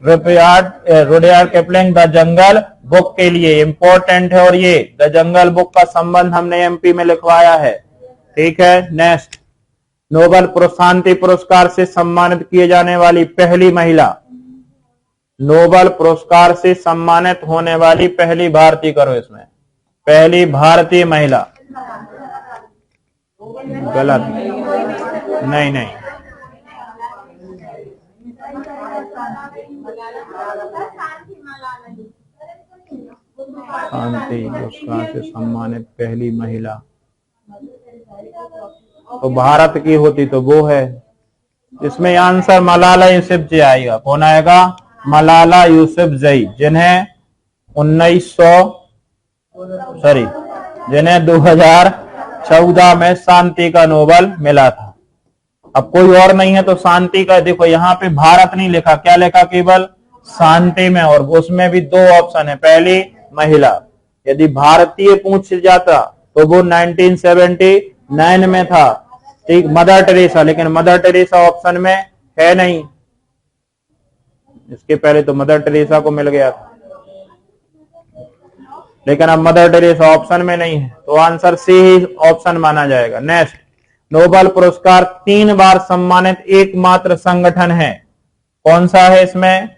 Rudyard Kipling the jungle book के लिए इंपॉर्टेंट है, और ये द जंगल बुक का संबंध हमने एमपी में लिखवाया है। ठीक है। नेक्स्ट, नोबेल शांति पुरस्कार से सम्मानित किए जाने वाली पहली महिला। नोबेल पुरस्कार से सम्मानित होने वाली पहली भारतीय, करो इसमें, पहली भारतीय महिला। गलत, नहीं नहीं, शांति पुरस्कार से सम्मानित पहली महिला तो भारत की होती तो वो है। इसमें आंसर मलाला यूसुफजई आएगा। कौन आएगा? मलाला यूसुफजई, जिन्हें 2014 में शांति का नोबेल मिला था। अब कोई और नहीं है तो शांति का, देखो यहाँ पे भारत नहीं लिखा, क्या लिखा? केवल शांति में, और उसमें भी दो ऑप्शन है, पहली महिला। यदि भारतीय पूछ जाता तो वो 1979 में था, ठीक, मदर टेरेसा, लेकिन मदर टेरेसा ऑप्शन में है नहीं। इसके पहले तो मदर टेरेसा को मिल गया था, लेकिन अब मदर टेरेसा ऑप्शन में नहीं है, तो आंसर सी ही ऑप्शन माना जाएगा। नेक्स्ट, नोबेल पुरस्कार 3 बार सम्मानित एकमात्र संगठन है। कौन सा है इसमें?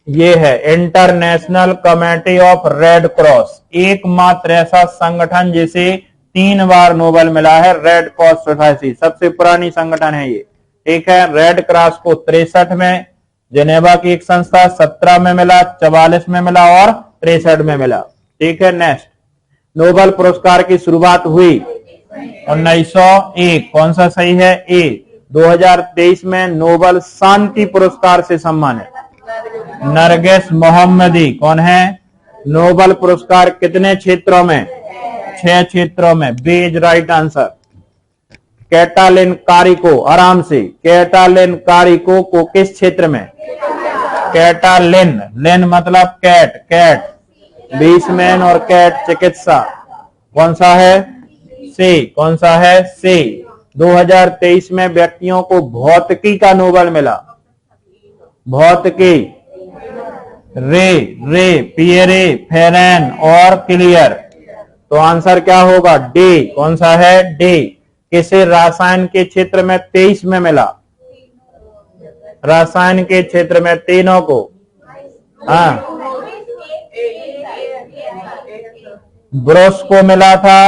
ये है international committee of red cross, एकमात्र ऐसा संगठन जिसे 3 बार नोबेल मिला है, रेड क्रॉस सोसाइटी, सबसे पुरानी संगठन है ये। ठीक है। रेड क्रॉस को 63 में, जेनेवा की एक संस्था 17 में मिला, 44 में मिला और 63 में मिला। ठीक है। नेक्स्ट, नोबेल पुरस्कार की शुरुआत हुई 1901, कौन सा सही है? ए। 2023 में नोबेल शांति पुरस्कार से सम्मानित नरगिस मोहम्मदी, कौन है? नोबेल पुरस्कार कितने क्षेत्रों में? 6 क्षेत्रों में। B is right answer. Katalin Kariko, आराम से, कैटालिन कारिको को किस क्षेत्र में? कैटालिन, लिन मतलब कैट, कैट 20 मैन और कैट चिकित्सा, कौन सा है? सी। कौन सा है? सी। 2023 में व्यक्तियों को भौतिकी का नोबेल मिला। भौतिकी, रे, पियरे, फेरेन और क्लियर। तो आंसर क्या होगा? डी। कौन सा है? डी। किसे रसायन के क्षेत्र में 23 में मिला? रसायन के क्षेत्र में तीनों को, हाँ, ब्रोस को मिला था,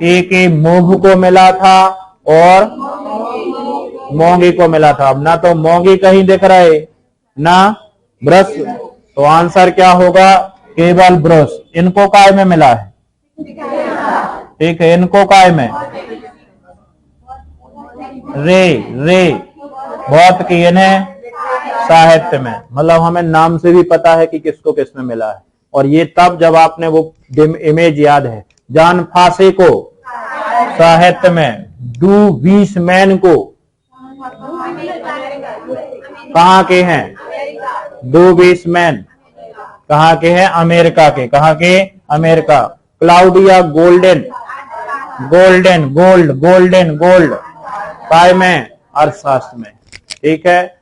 एक मोघ को मिला था और मोंगी को मिला था। अब ना तो मोंगी कहीं दिख रहे ना ब्रश, तो आंसर क्या होगा? केवल ब्रश। इनको काय में मिला है? ठीक है, इनको काय में? रे बहुत की, इन्हें साहित्य में। मतलब हमें नाम से भी पता है कि किसको किसमें मिला है, और ये तब जब आपने वो इमेज याद है, जॉन फासे को साहित्य में, डू बीस मैन को कहाँ के हैं? डू बीस मैन कहाँ के हैं? अमेरिका के। कहाँ के? अमेरिका। क्लाउडिया गोल्ड काय में? अर्थशास्त्र में। ठीक है,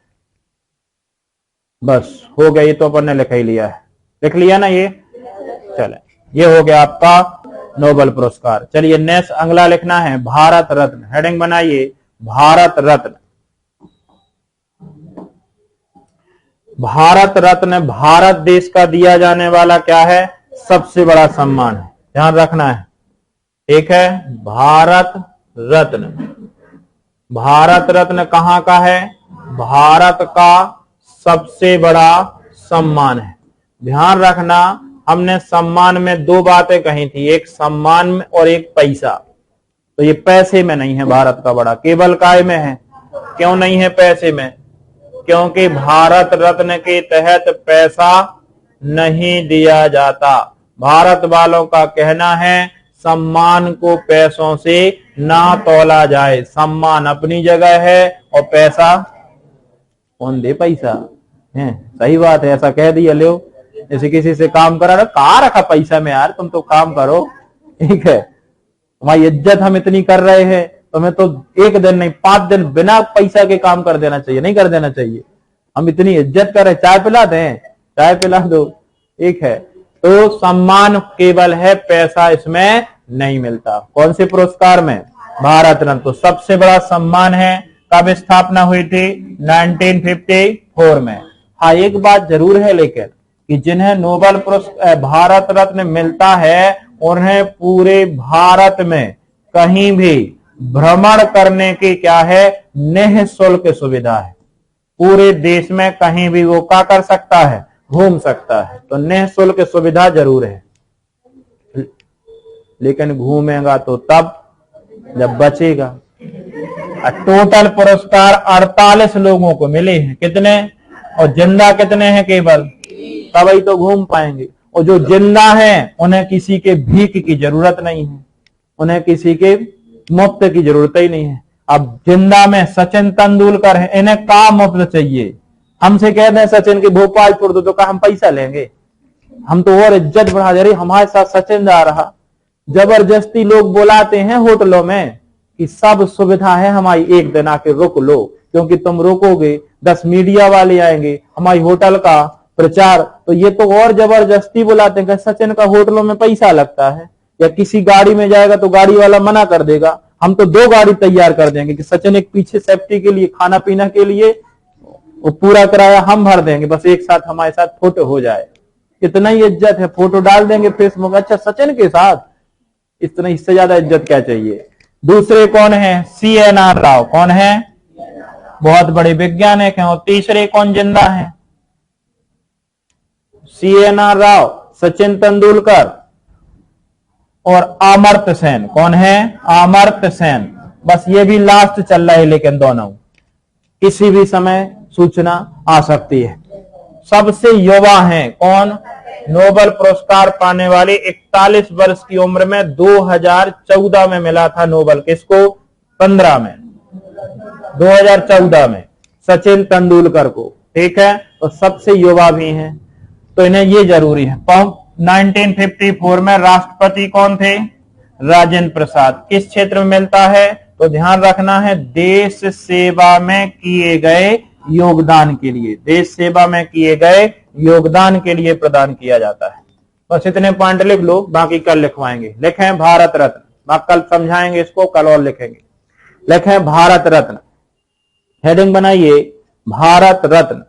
बस हो गया, ये तो अपन ने लिख ही लिया है, लिख लिया ना ये। चले, ये हो गया आपका नोबेल पुरस्कार। चलिए नेक्स्ट अगला लिखना है भारत रत्न। हेडिंग बनाइए भारत रत्न। भारत रत्न भारत देश का दिया जाने वाला क्या है? सबसे बड़ा सम्मान है, ध्यान रखना है। ठीक है, भारत रत्न। भारत रत्न कहां का है? भारत का सबसे बड़ा सम्मान है। ध्यान रखना, हमने सम्मान में दो बातें कही थी, एक सम्मान और एक पैसा। तो ये पैसे में नहीं है भारत का बड़ा, केवल काय में है। क्यों नहीं है पैसे में? क्योंकि भारत रत्न के तहत पैसा नहीं दिया जाता। भारत वालों का कहना है सम्मान को पैसों से ना तौला जाए। सम्मान अपनी जगह है और पैसा कौन दे? पैसा है। सही बात है, ऐसा कह दिया। लो जैसे किसी से काम करा रहा, कहाँ रखा पैसा में यार, तुम तो काम करो। ठीक है, तुम्हारी इज्जत हम इतनी कर रहे हैं, तुम्हें तो एक दिन नहीं 5 दिन बिना पैसा के काम कर देना चाहिए, नहीं कर देना चाहिए। हम इतनी इज्जत कर रहे, चाय पिला दें, चाय पिला दो। ठीक है, तो सम्मान केवल है, पैसा इसमें नहीं मिलता। कौन से पुरस्कार में? भारत रत्न। तो सबसे बड़ा सम्मान है। कब स्थापना हुई थी? 1954 में। हाँ, एक बात जरूर है लेकिन कि जिन्हें नोबेल पुरस्कार भारत रत्न मिलता है, उन्हें पूरे भारत में कहीं भी भ्रमण करने की क्या है? निःशुल्क सुविधा है। पूरे देश में कहीं भी वो क्या कर सकता है? घूम सकता है। तो निःशुल्क सुविधा जरूर है, लेकिन घूमेगा तो तब जब बचेगा। टोटल पुरस्कार 48 लोगों को मिले हैं। कितने? और जिंदा कितने हैं? केवल। तभी तो घूम पाएंगे। और जो जिंदा हैं उन्हें किसी के भीख की जरूरत नहीं है, उन्हें किसी के मुफ्त की जरूरत ही नहीं है। अब जिंदा में सचिन तेंदुलकर है, इन्हें का मुफ्त चाहिए? हमसे कहते हैं सचिन के भोपाल छोड़ दो, तो क्या हम पैसा लेंगे? हम तो और इज्जत बढ़ा दे रही, हमारे साथ सचिन जा रहा। जबरदस्ती लोग बुलाते हैं होटलों में कि सब सुविधा है हमारी, एक दिन आके रुक लो, क्योंकि तुम रुकोगे 10 मीडिया वाले आएंगे, हमारी होटल का प्रचार। तो ये तो और जबरदस्ती बुलाते हैं। सचिन का होटलों में पैसा लगता है, या किसी गाड़ी में जाएगा तो गाड़ी वाला मना कर देगा। हम तो 2 गाड़ी तैयार कर देंगे कि सचिन एक पीछे सेफ्टी के लिए, खाना पीना के लिए, वो पूरा किराया हम भर देंगे, बस एक साथ हमारे साथ फोटो हो जाए। इतना ही इज्जत है, फोटो डाल देंगे फेसबुक, अच्छा सचिन के साथ। इतना, इससे ज्यादा इज्जत क्या चाहिए? दूसरे कौन है? CNR राव। कौन है? बहुत बड़े वैज्ञानिक हैं। और तीसरे कौन जिंदा है? CNR राव, सचिन तेंदुलकर और अमर्त्य सेन। कौन है? अमर्त्य सेन। बस ये भी लास्ट चल रहा है, लेकिन दोनों किसी भी समय सूचना आ सकती है। सबसे युवा हैं कौन? नोबेल पुरस्कार पाने वाले 41 वर्ष की उम्र में 2014 में मिला था नोबेल। किसको? 15 में, 2014 में सचिन तेंदुलकर को। ठीक है, तो सबसे युवा भी हैं, तो इन्हें ये जरूरी है। 1954 में राष्ट्रपति कौन थे? राजेंद्र प्रसाद। किस क्षेत्र में मिलता है? तो ध्यान रखना है, देश सेवा में किए गए योगदान के लिए, देश सेवा में किए गए योगदान के लिए प्रदान किया जाता है। बस इतने पॉइंट लिख लो, बाकी कल लिखवाएंगे। लिखें भारत रत्न, कल समझाएंगे इसको, कल और लिखेंगे। लिखें भारत रत्न। हेडिंग बनाइए भारत रत्न।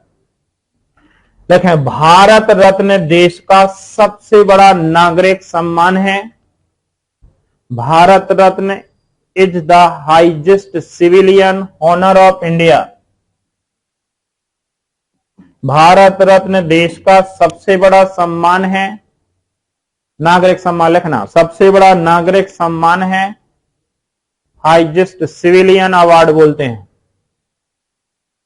देखें, भारत रत्न देश का सबसे बड़ा नागरिक सम्मान है। Bharat Ratna is the highest civilian honour of India. Bharat Ratna देश का सबसे बड़ा सम्मान है, नागरिक सम्मान लिखना, सबसे बड़ा नागरिक सम्मान है, हाईएस्ट सिविलियन अवार्ड बोलते हैं।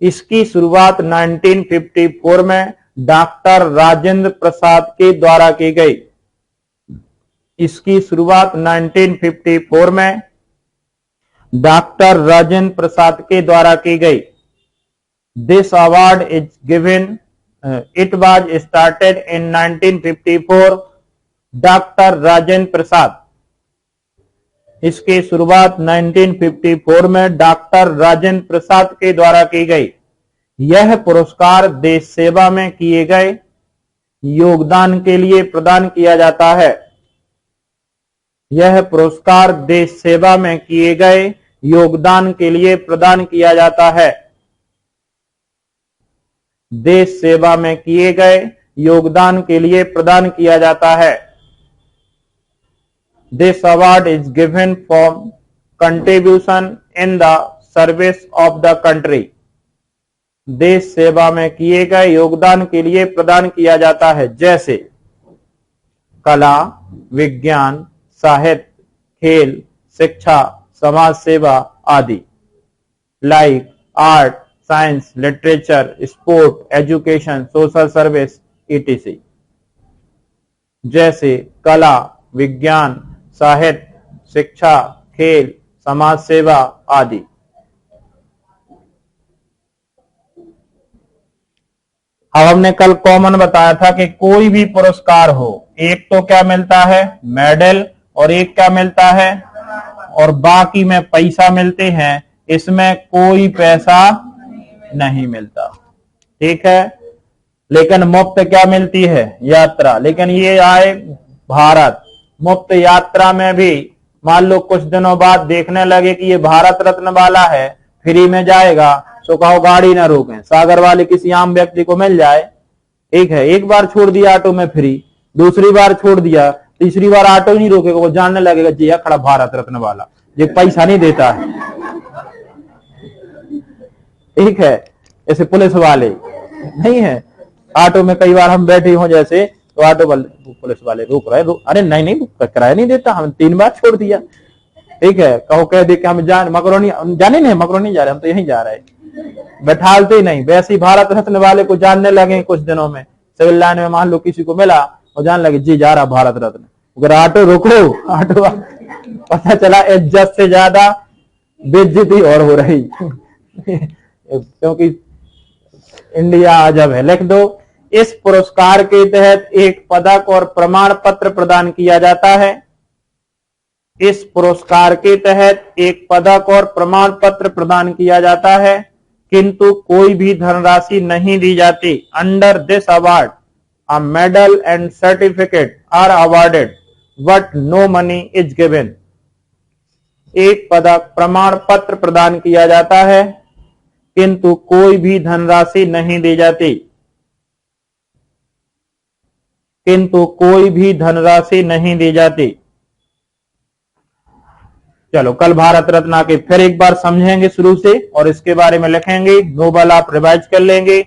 इसकी शुरुआत 1954 में डॉक्टर राजेंद्र प्रसाद के द्वारा की गई। इसकी शुरुआत 1954 में डॉक्टर राजेंद्र प्रसाद के द्वारा की गई। This award is given, it was started in 1954, doctor Rajendra Prasad. इसकी शुरुआत 1954 में डॉक्टर राजेंद्र प्रसाद के द्वारा की गई। यह पुरस्कार देश सेवा में किए गए योगदान के लिए प्रदान किया जाता है। यह पुरस्कार देश सेवा में किए गए योगदान के लिए प्रदान किया जाता है। देश सेवा में किए गए योगदान के लिए प्रदान किया जाता है। This award is given for contribution in the service of the country. देश सेवा में किए गए योगदान के लिए प्रदान किया जाता है, जैसे कला, विज्ञान, साहित्य, खेल, शिक्षा, समाज सेवा आदि। Like art, science, literature, sport, education, social service etc। जैसे कला, विज्ञान, साहित्य, शिक्षा, खेल, समाज सेवा आदि। अब हमने कल कॉमन बताया था कि कोई भी पुरस्कार हो, एक तो क्या मिलता है, मेडल, और एक क्या मिलता है, और बाकी में पैसा मिलते हैं। इसमें कोई पैसा नहीं मिलता, ठीक है। लेकिन मुफ्त क्या मिलती है, यात्रा। लेकिन ये आए भारत, मुफ्त यात्रा में भी मान लो कुछ दिनों बाद देखने लगे कि ये भारत रत्न वाला है, फ्री में जाएगा, तो कहो गाड़ी ना रोकें, सागर वाले किसी आम व्यक्ति को मिल जाए, ठीक है। एक बार छोड़ दिया ऑटो में फ्री, दूसरी बार छोड़ दिया, तीसरी बार ऑटो ही नहीं रोकेगा, वो जानने लगेगा जी खड़ा भारत रत्न वाला, ये पैसा नहीं देता है, ठीक है। ऐसे पुलिस वाले नहीं है, ऑटो में कई बार हम बैठे हो जैसे, तो ऑटो वाले पुलिस वाले रोक रहे, अरे नहीं किराया नहीं देता, हम 3 बार छोड़ दिया, ठीक है। कहो कह दे कि हम मकरोनी जाने नहीं, मकरोनी जा रहे, हम तो यहीं जा रहे, बैठालते ही नहीं। वैसे ही भारत रत्न वाले को जानने लगे कुछ दिनों में, सिविल लाइन में मान लो किसी को मिला और जान लगे जी जा रहा भारत रत्न, अगर ऑटो रोको, ऑटो पता चला इज्जत से ज्यादा बेइज्जती और हो रही क्योंकि इंडिया अजब है। लिख दो, इस पुरस्कार के तहत एक पदक और प्रमाण पत्र प्रदान किया जाता है। इस पुरस्कार के तहत एक पदक और प्रमाण पत्र प्रदान किया जाता है, किंतु कोई भी धनराशि नहीं दी जाती। Under this award a medal and certificate are awarded but no money is given. एक पदक, प्रमाण पत्र प्रदान किया जाता है, किंतु कोई भी धनराशि नहीं दी जाती, किंतु कोई भी धनराशि नहीं दी जाती। चलो कल भारत रत्न के फिर एक बार समझेंगे शुरू से और इसके बारे में लिखेंगे, नोबल आप रिवाइज कर लेंगे।